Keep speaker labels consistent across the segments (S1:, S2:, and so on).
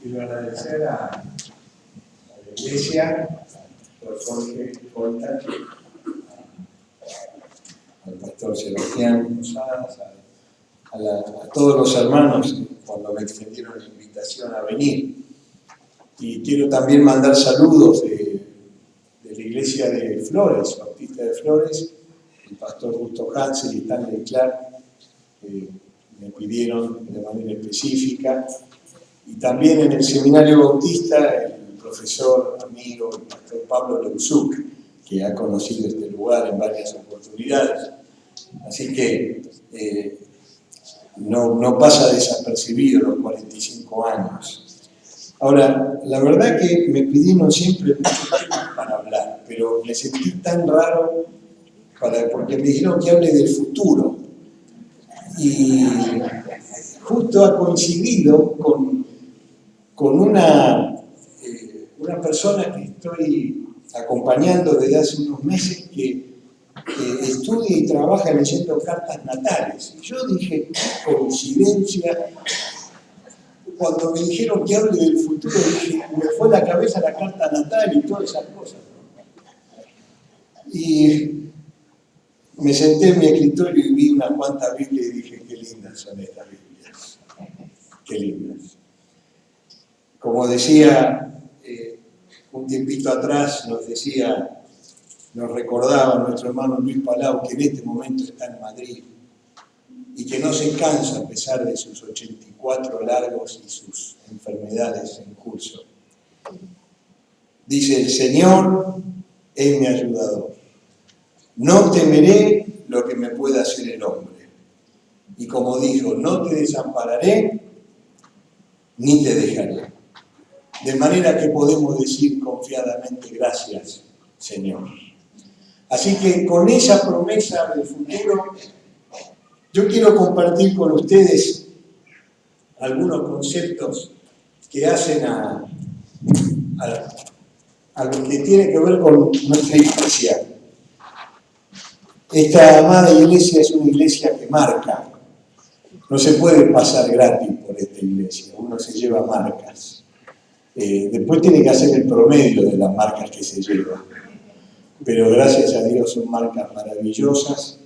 S1: Quiero agradecer a la Iglesia, al Jorge Volta, al pastor Sebastián Posadas, a todos los hermanos cuando me extendieron la invitación a venir. Y quiero también mandar saludos de la Iglesia de Flores, Bautista de Flores, el pastor Justo Hansel y Stanley Clark, me pidieron de manera específica. Y también en el Seminario Bautista, el profesor, amigo, el pastor Pablo Leuzuk, que ha conocido este lugar en varias oportunidades. Así que no pasa desapercibido los 45 años. Ahora, la verdad que me pidieron siempre mucho tiempo para hablar, pero me sentí tan raro porque me dijeron que hable del futuro. Y justo ha coincidido con una persona que estoy acompañando desde hace unos meses que estudia y trabaja leyendo cartas natales. Y yo dije, coincidencia. Cuando me dijeron que hable del futuro, dije, me fue a la cabeza la carta natal y todas esas cosas. Y me senté en mi escritorio y vi unas cuantas Biblias y dije, qué lindas son estas Biblias. Qué lindas. Como decía un tiempito atrás, nos recordaba nuestro hermano Luis Palau, que en este momento está en Madrid y que no se cansa a pesar de sus 84 largos y sus enfermedades en curso. Dice, el Señor es mi ayudador. No temeré lo que me pueda hacer el hombre. Y como dijo, no te desampararé ni te dejaré. De manera que podemos decir confiadamente, gracias, Señor. Así que con esa promesa del futuro, yo quiero compartir con ustedes algunos conceptos que hacen a lo que tiene que ver con nuestra iglesia. Esta amada iglesia es una iglesia que marca. No se puede pasar gratis por esta iglesia, uno se lleva marcas. Después tiene que hacer el promedio de las marcas que se lleva. Pero gracias a Dios son marcas maravillosas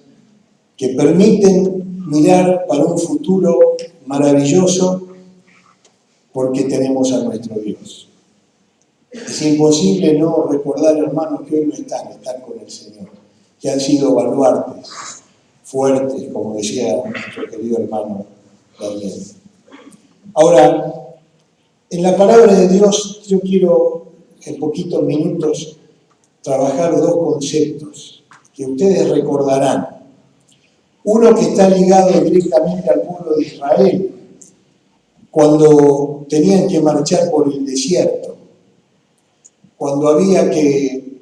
S1: que permiten mirar para un futuro maravilloso porque tenemos a nuestro Dios. Es imposible no recordar, hermanos, que hoy no están con el Señor, que han sido baluartes, fuertes, como decía nuestro querido hermano Daniel. Ahora, en la palabra de Dios yo quiero en poquitos minutos trabajar dos conceptos que ustedes recordarán. Uno que está ligado directamente al pueblo de Israel, cuando tenían que marchar por el desierto, cuando había que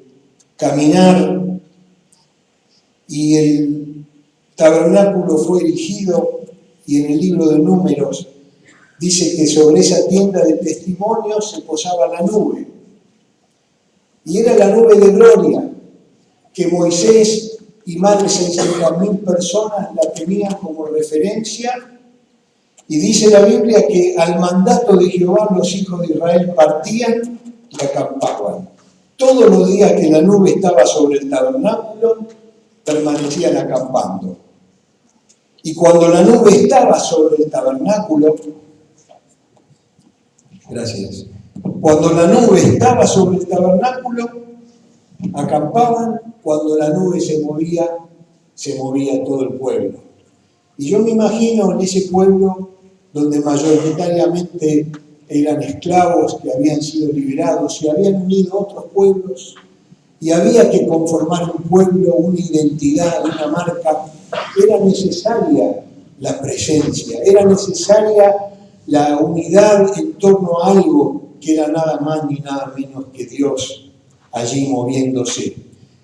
S1: caminar y el tabernáculo fue erigido, y en el libro de Números dice que sobre esa tienda de testimonio se posaba la nube. Y era la nube de gloria, que Moisés y más de 600.000 personas la tenían como referencia. Y dice la Biblia que al mandato de Jehová los hijos de Israel partían y acampaban. Todos los días que la nube estaba sobre el tabernáculo, permanecían acampando. Y cuando la nube estaba sobre el tabernáculo, gracias. Cuando la nube estaba sobre el tabernáculo, acampaban. Cuando la nube se movía todo el pueblo. Y yo me imagino en ese pueblo donde mayoritariamente eran esclavos que habían sido liberados y habían unido otros pueblos y había que conformar un pueblo, una identidad, una marca. Era necesaria la presencia, era necesaria la unidad en torno a algo que era nada más ni nada menos que Dios allí moviéndose.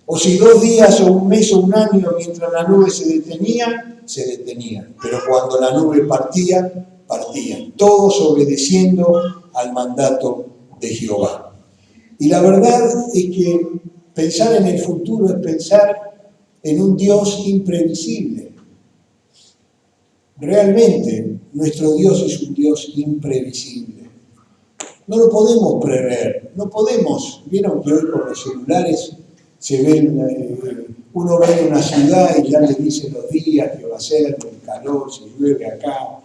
S1: O si 2 días o un mes o un año mientras la nube se detenía, pero cuando la nube partía, partían, todos obedeciendo al mandato de Jehová. Y la verdad es que pensar en el futuro es pensar en un Dios imprevisible. Realmente, nuestro Dios es un Dios imprevisible. no lo podemos prever, no podemos. Vieron que hoy con los celulares se ven, uno ve en una ciudad y ya le dicen los días que va a ser, el calor, si llueve acá.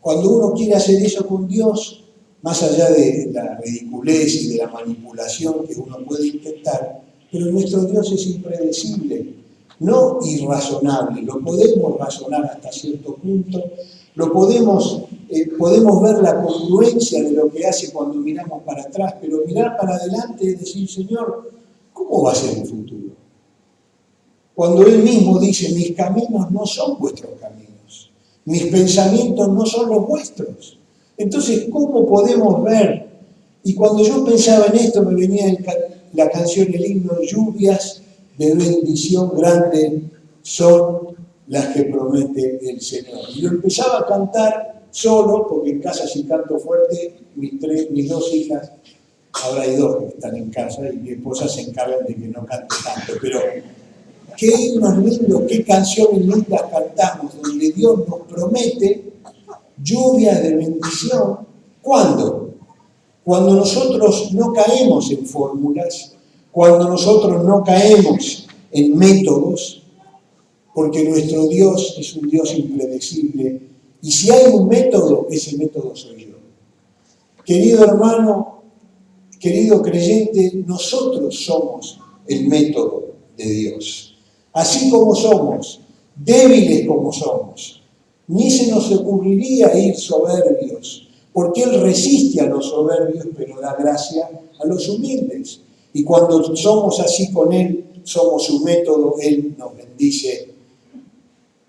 S1: Cuando uno quiere hacer eso con Dios, más allá de la ridiculez y de la manipulación que uno puede intentar, pero nuestro Dios es impredecible, no irrazonable. Lo podemos razonar hasta cierto punto, podemos ver la congruencia de lo que hace cuando miramos para atrás, pero mirar para adelante es decir, Señor, ¿cómo va a ser el futuro? Cuando Él mismo dice, mis caminos no son vuestros caminos, mis pensamientos no son los vuestros. Entonces, ¿cómo podemos ver? Y cuando yo pensaba en esto, me venía la canción, el himno, lluvias de bendición grande son las que promete el Señor. Y lo empezaba a cantar solo, porque en casa si canto fuerte, mis dos hijas, ahora hay dos que están en casa y mi esposa se encarga de que no cante tanto, pero qué himnos lindos, qué canciones lindas cantamos, donde Dios nos promete lluvias de bendición. ¿Cuándo? Cuando nosotros no caemos en fórmulas, cuando nosotros no caemos en métodos, porque nuestro Dios es un Dios impredecible, y si hay un método, ese método soy yo. Querido hermano, querido creyente, nosotros somos el método de Dios. Así como somos, débiles como somos, ni se nos ocurriría ir soberbios, porque Él resiste a los soberbios, pero da gracia a los humildes. Y cuando somos así con Él, somos su método, Él nos bendice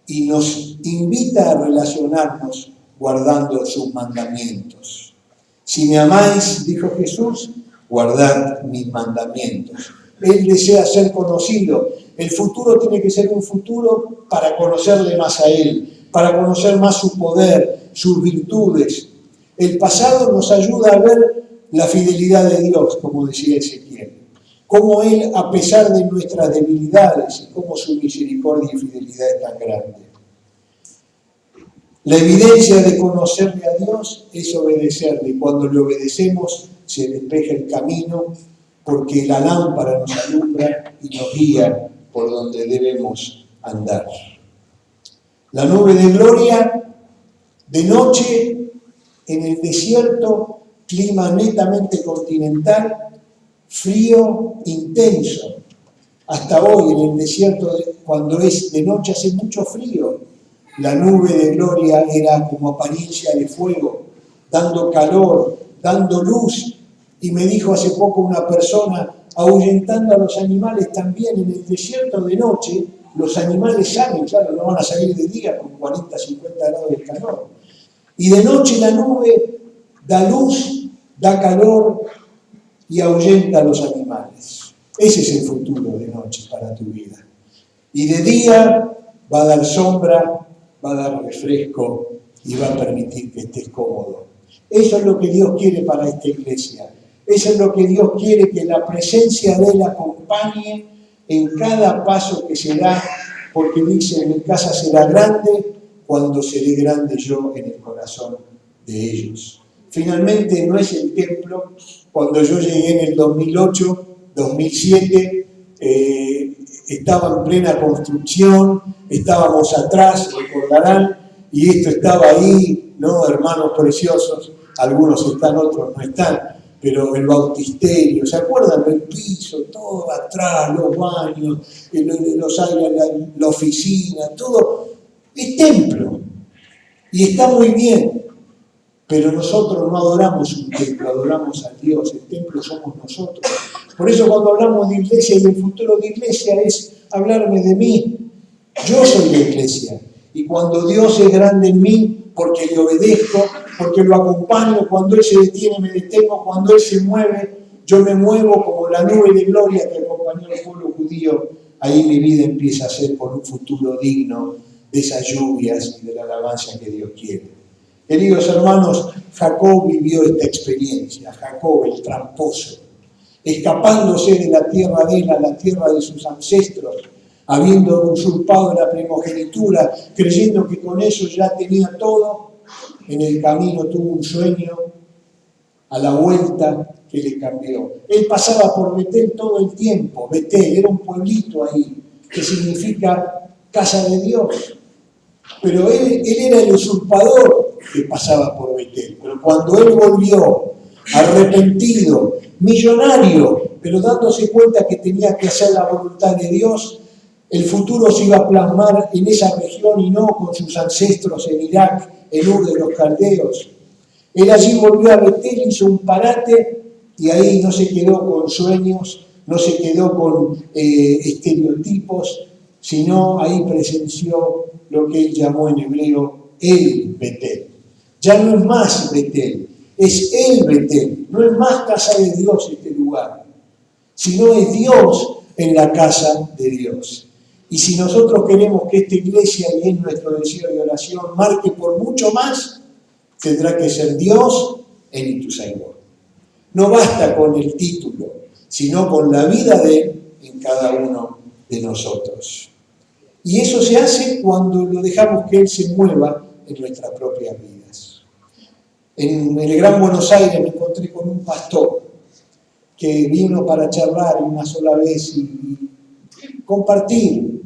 S1: y nos invita a relacionarnos guardando sus mandamientos. Si me amáis, dijo Jesús, guardad mis mandamientos. Él desea ser conocido. El futuro tiene que ser un futuro para conocerle más a Él, para conocer más su poder, sus virtudes. El pasado nos ayuda a ver la fidelidad de Dios, como decía Ezequiel. Cómo Él, a pesar de nuestras debilidades, y cómo su misericordia y fidelidad es tan grande. La evidencia de conocerle a Dios es obedecerle. Y cuando le obedecemos, se despeja el camino, porque la lámpara nos alumbra y nos guía por donde debemos andar. La nube de gloria, de noche, en el desierto, clima netamente continental, frío intenso. Hasta hoy en el desierto, cuando es de noche, hace mucho frío. La nube de gloria era como apariencia de fuego, dando calor, dando luz. Y me dijo hace poco una persona, ahuyentando a los animales también en el desierto de noche, los animales salen, claro, no van a salir de día con 40, 50 grados de calor. Y de noche la nube da luz, da calor y ahuyenta a los animales. Ese es el futuro de noche para tu vida. Y de día va a dar sombra, va a dar refresco y va a permitir que estés cómodo. Eso es lo que Dios quiere para esta iglesia. Eso es lo que Dios quiere, que la presencia de Él acompañe en cada paso que se da, porque dice, mi casa será grande cuando seré grande yo en el corazón de ellos. Finalmente no es el templo. Cuando yo llegué en el 2008, 2007, estaba en plena construcción, estábamos atrás, recordarán, y esto estaba ahí, ¿no? Hermanos preciosos, algunos están, otros no están, pero el bautisterio, ¿se acuerdan? El piso, todo atrás, los baños, los aires, la oficina, todo es templo, y está muy bien. Pero nosotros no adoramos un templo, adoramos a Dios. El templo somos nosotros. Por eso cuando hablamos de iglesia y el futuro de iglesia es hablarme de mí. Yo soy la iglesia. Y cuando Dios es grande en mí, porque le obedezco, porque lo acompaño, cuando Él se detiene me detengo, cuando Él se mueve, yo me muevo como la nube de gloria que acompañó al pueblo judío. Ahí mi vida empieza a ser por un futuro digno de esas lluvias y de la alabanza que Dios quiere. Queridos hermanos, Jacob vivió esta experiencia, Jacob el tramposo, escapándose de la tierra de él a la tierra de sus ancestros, habiendo usurpado la primogenitura, creyendo que con eso ya tenía todo. En el camino tuvo un sueño, a la vuelta que le cambió. Él pasaba por Betel todo el tiempo. Betel era un pueblito ahí, que significa casa de Dios. Pero él era el usurpador que pasaba por Betel. Pero cuando él volvió, arrepentido, millonario, pero dándose cuenta que tenía que hacer la voluntad de Dios, el futuro se iba a plasmar en esa región y no con sus ancestros en Irak, en Ur de los Caldeos. Él allí volvió a Betel, hizo un parate y ahí no se quedó con sueños, no se quedó con estereotipos, sino ahí presenció lo que él llamó en hebreo el Betel. Ya no es más Betel, es el Betel, no es más casa de Dios este lugar, sino es Dios en la casa de Dios. Y si nosotros queremos que esta iglesia, y es nuestro deseo de oración, marque por mucho más, tendrá que ser Dios en Ituzaingó. No basta con el título, sino con la vida de Él en cada uno de nosotros. Y eso se hace cuando lo dejamos que Él se mueva en nuestras propias vidas. En el Gran Buenos Aires me encontré con un pastor que vino para charlar una sola vez y compartir.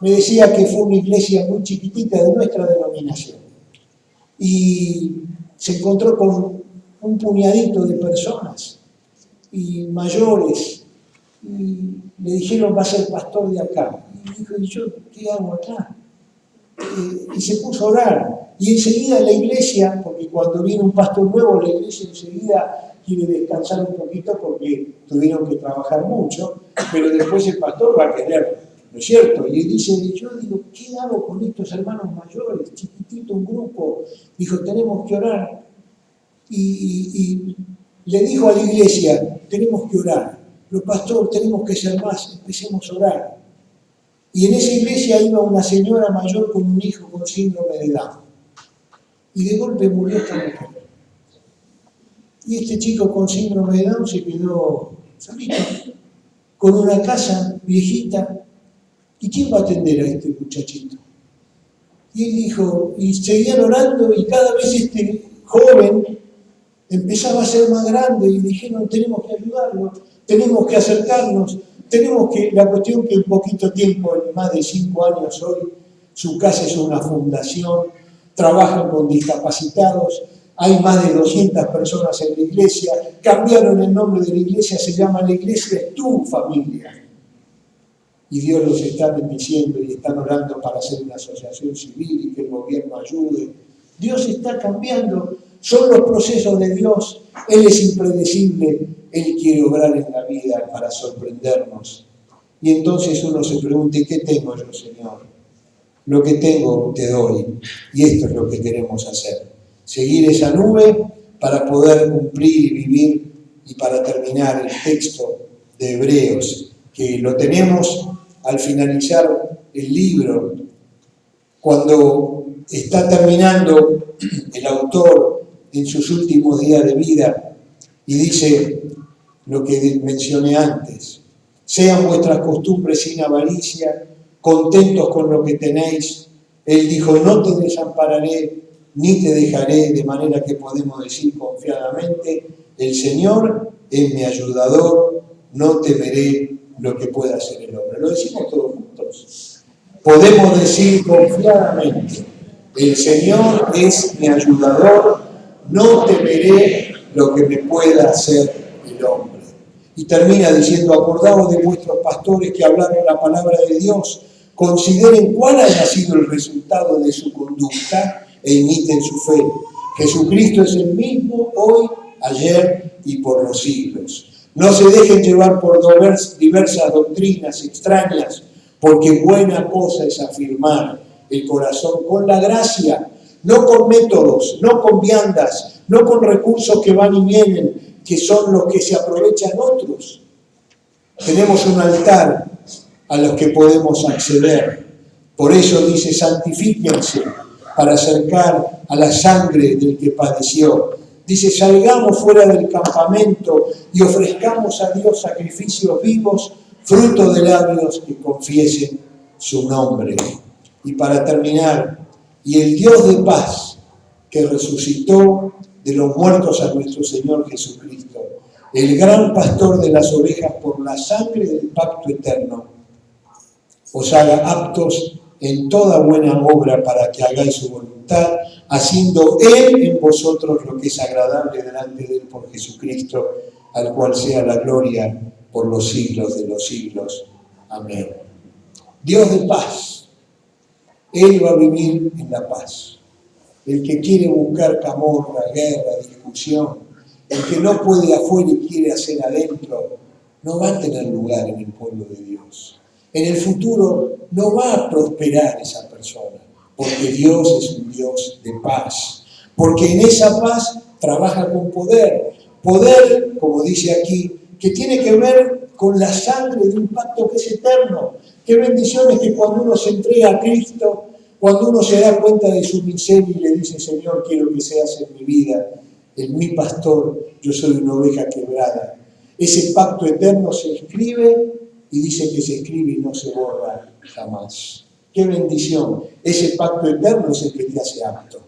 S1: Me decía que fue una iglesia muy chiquitita de nuestra denominación. Y se encontró con un puñadito de personas y mayores. Y le dijeron, va a ser pastor de acá. Y dijo, ¿y yo qué hago acá? Y se puso a orar. Y enseguida la iglesia, porque cuando viene un pastor nuevo, la iglesia enseguida quiere descansar un poquito porque tuvieron que trabajar mucho, pero después el pastor va a querer, ¿no es cierto? Y él dice, yo digo, ¿qué hago con estos hermanos mayores? Chiquitito, un grupo. Dijo, tenemos que orar. Y le dijo a la iglesia, tenemos que orar. Pero pastor, tenemos que ser más, empecemos a orar. Y en esa iglesia iba una señora mayor con un hijo con síndrome de Down. Y de golpe murió esta mujer. Y este chico con síndrome de Down se quedó solito, con una casa viejita. ¿Y quién va a atender a este muchachito? Y él dijo, y seguían orando, y cada vez este joven empezaba a ser más grande, y dijeron, tenemos que ayudarlo, tenemos que acercarnos, tenemos que, la cuestión que en poquito tiempo, en más de 5 años hoy, su casa es una fundación, trabajan con discapacitados, hay más de 200 personas en la iglesia, cambiaron el nombre de la iglesia, se llama La Iglesia es Tu Familia. Y Dios los está bendiciendo y están orando para hacer una asociación civil y que el gobierno ayude. Dios está cambiando, son los procesos de Dios, Él es impredecible, Él quiere obrar en la vida para sorprendernos. Y entonces uno se pregunte, ¿qué tengo yo, Señor? Lo que tengo te doy, y esto es lo que queremos hacer. Seguir esa nube para poder cumplir y vivir, y para terminar el texto de Hebreos, que lo tenemos al finalizar el libro, cuando está terminando el autor en sus últimos días de vida, y dice lo que mencioné antes: sean vuestras costumbres sin avaricia, contentos con lo que tenéis. Él dijo, no te desampararé, ni te dejaré, de manera que podemos decir confiadamente, el Señor es mi ayudador, no temeré lo que pueda hacer el hombre. Lo decimos todos juntos. Podemos decir confiadamente, el Señor es mi ayudador, no temeré lo que me pueda hacer el hombre. Y termina diciendo, acordaos de vuestros pastores que hablaron la palabra de Dios, consideren cuál haya sido el resultado de su conducta e imiten su fe. Jesucristo es el mismo hoy, ayer y por los siglos. No se dejen llevar por diversas doctrinas extrañas, porque buena cosa es afirmar el corazón con la gracia, no con métodos, no con viandas, no con recursos que van y vienen, que son los que se aprovechan otros. Tenemos un altar a los que podemos acceder. Por eso dice, santifíquense para acercar a la sangre del que padeció. Dice, salgamos fuera del campamento y ofrezcamos a Dios sacrificios vivos, fruto de labios que confiesen su nombre. Y para terminar, y el Dios de paz, que resucitó de los muertos a nuestro Señor Jesucristo, el gran pastor de las ovejas, por la sangre del pacto eterno, os haga aptos en toda buena obra para que hagáis su voluntad, haciendo Él en vosotros lo que es agradable delante de Él por Jesucristo, al cual sea la gloria por los siglos de los siglos. Amén. Dios de paz, Él va a vivir en la paz. El que quiere buscar camorra, guerra, discusión, el que no puede afuera y quiere hacer adentro, no va a tener lugar en el pueblo de Dios. En el futuro no va a prosperar esa persona, porque Dios es un Dios de paz. Porque en esa paz trabaja con poder. Poder, como dice aquí, que tiene que ver con la sangre de un pacto que es eterno. Qué bendición es que cuando uno se entrega a Cristo, cuando uno se da cuenta de su miseria y le dice, Señor, quiero que seas en mi vida mi pastor, yo soy una oveja quebrada. Ese pacto eterno se escribe y dice que se escribe y no se borra jamás. ¡Qué bendición! Ese pacto eterno es el que te hace apto.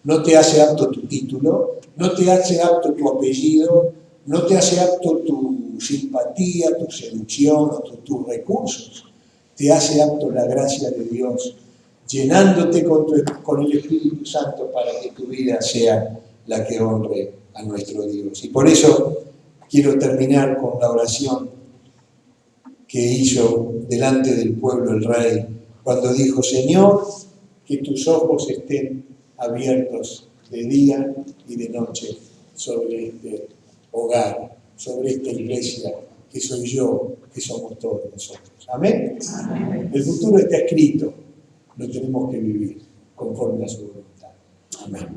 S1: No te hace apto tu título, no te hace apto tu apellido, no te hace apto tu simpatía, tu seducción o tus recursos. Te hace apto la gracia de Dios, llenándote con el Espíritu Santo para que tu vida sea la que honre a nuestro Dios. Y por eso quiero terminar con la oración que hizo delante del pueblo el rey, cuando dijo, Señor, que tus ojos estén abiertos de día y de noche sobre este hogar, sobre esta iglesia, que soy yo, que somos todos nosotros. ¿Amén? Amén. El futuro está escrito, lo tenemos que vivir conforme a su voluntad. Amén.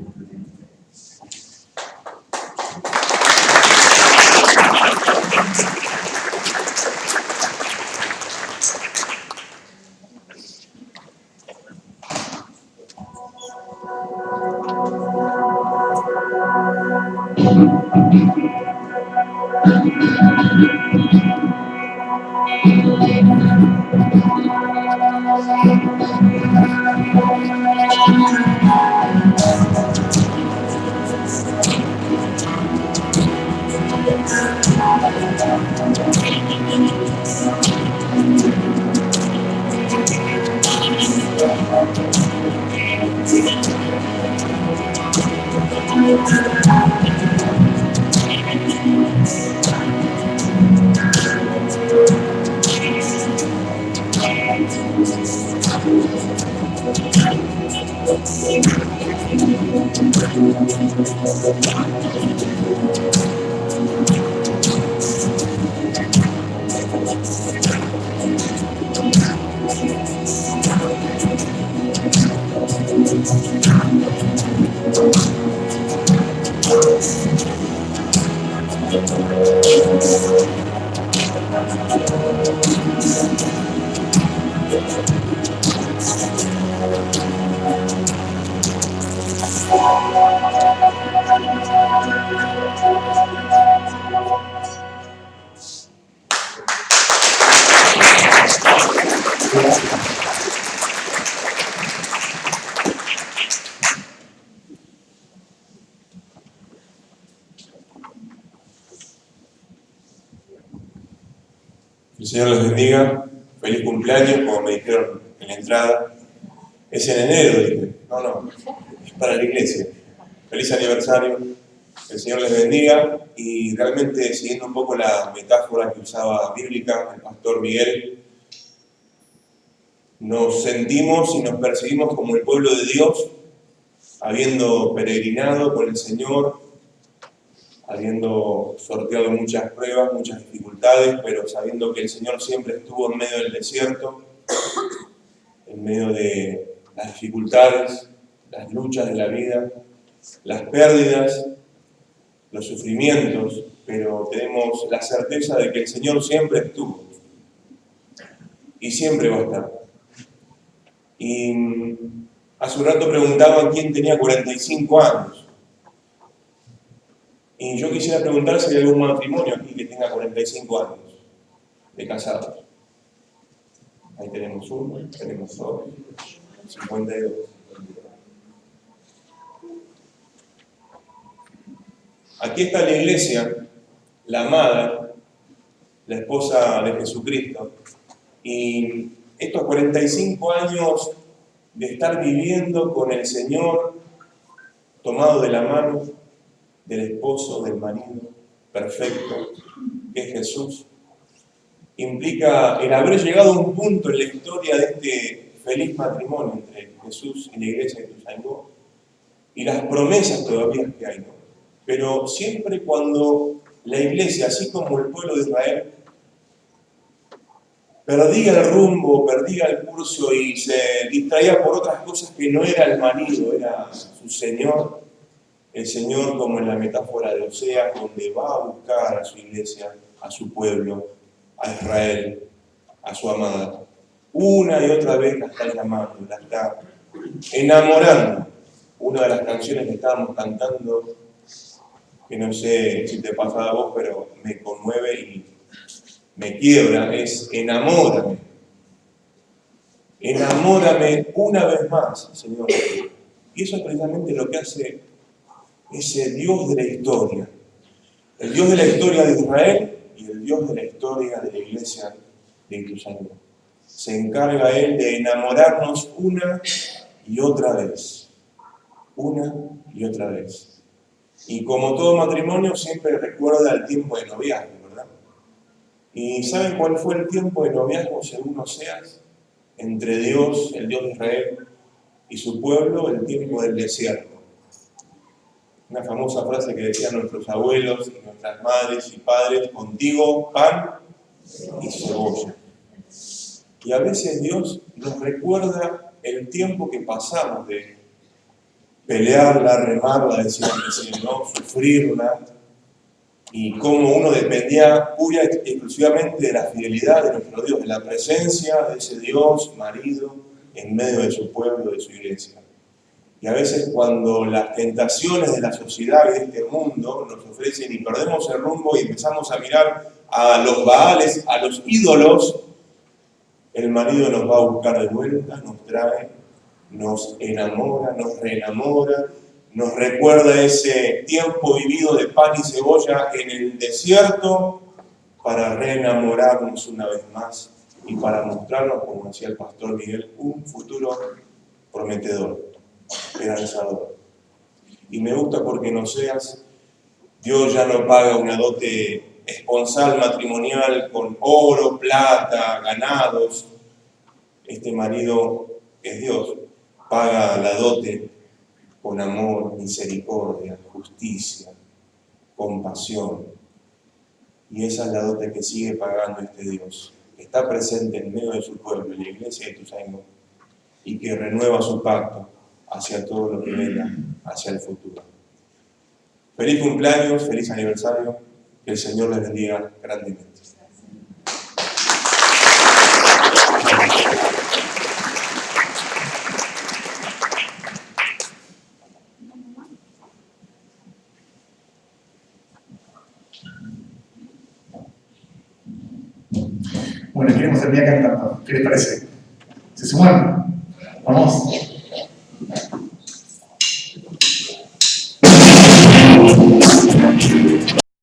S2: El Señor les bendiga. Feliz cumpleaños, como me dijeron en la entrada. Es en enero, dije. No, es para la iglesia. Feliz aniversario. El Señor les bendiga. Y realmente, siguiendo un poco la metáfora que usaba bíblica el pastor Miguel, nos sentimos y nos percibimos como el pueblo de Dios, habiendo peregrinado con el Señor, habiendo sorteado muchas pruebas, muchas dificultades, pero sabiendo que el Señor siempre estuvo en medio del desierto, en medio de las dificultades, las luchas de la vida, las pérdidas, los sufrimientos, pero tenemos la certeza de que el Señor siempre estuvo y siempre va a estar. Y hace un rato preguntaban quién tenía 45 años. Y yo quisiera preguntar si hay algún matrimonio aquí que tenga 45 años de casados. Ahí tenemos uno, tenemos dos, 52. Aquí está la iglesia, la amada, la esposa de Jesucristo. Y estos 45 años de estar viviendo con el Señor, tomado de la mano del esposo, del marido perfecto, que es Jesús, implica el haber llegado a un punto en la historia de este feliz matrimonio entre Jesús y la iglesia de Ituzaingó, y las promesas todavía que hay, ¿no? Pero siempre cuando la iglesia, así como el pueblo de Israel, perdía el rumbo, perdía el curso y se distraía por otras cosas que no era el marido, era su Señor, el Señor como en la metáfora de Oseas, donde va a buscar a su iglesia, a su pueblo, a Israel, a su amada. Una y otra vez la está llamando, la está enamorando. Una de las canciones que estábamos cantando, que no sé si te pasa a vos, pero me conmueve y me quiebra, es enamórame. Enamórame una vez más, Señor. Y eso es precisamente lo que hace ese Dios de la historia. El Dios de la historia de Israel y el Dios de la historia de la iglesia de Ituzaingó. Se encarga Él de enamorarnos una y otra vez. Una y otra vez. Y como todo matrimonio siempre recuerda el tiempo de noviazgo, ¿verdad? ¿Y saben cuál fue el tiempo de noviazgo según Oseas? Entre Dios, el Dios de Israel, y su pueblo, el tiempo del desierto. Una famosa frase que decían nuestros abuelos y nuestras madres y padres: contigo pan y cebolla. Y a veces Dios nos recuerda el tiempo que pasamos de pelearla, remarla, decir, ¿no? Sufrirla, y cómo uno dependía pura y exclusivamente de la fidelidad de nuestro Dios, de la presencia de ese Dios marido en medio de su pueblo, de su iglesia. Y a veces cuando las tentaciones de la sociedad y de este mundo nos ofrecen y perdemos el rumbo y empezamos a mirar a los baales, a los ídolos, el marido nos va a buscar de vuelta, nos trae, nos enamora, nos reenamora, nos recuerda ese tiempo vivido de pan y cebolla en el desierto para reenamorarnos una vez más y para mostrarnos, como decía el pastor Miguel, un futuro prometedor, esperanzador. Y me gusta porque en Oseas Dios ya no paga una dote esponsal matrimonial con oro, plata, ganados. Este marido, que es Dios, paga la dote con amor, misericordia, justicia, compasión. Y esa es la dote que sigue pagando este Dios, que está presente en medio de su pueblo, en la iglesia de Ituzaingó, y que renueva su pacto hacia todo lo que venga, hacia el futuro. Feliz cumpleaños, feliz aniversario, que el Señor les bendiga grandemente.
S3: Bueno, queremos terminar cantando. ¿Qué les parece? ¿Se suman? Vamos.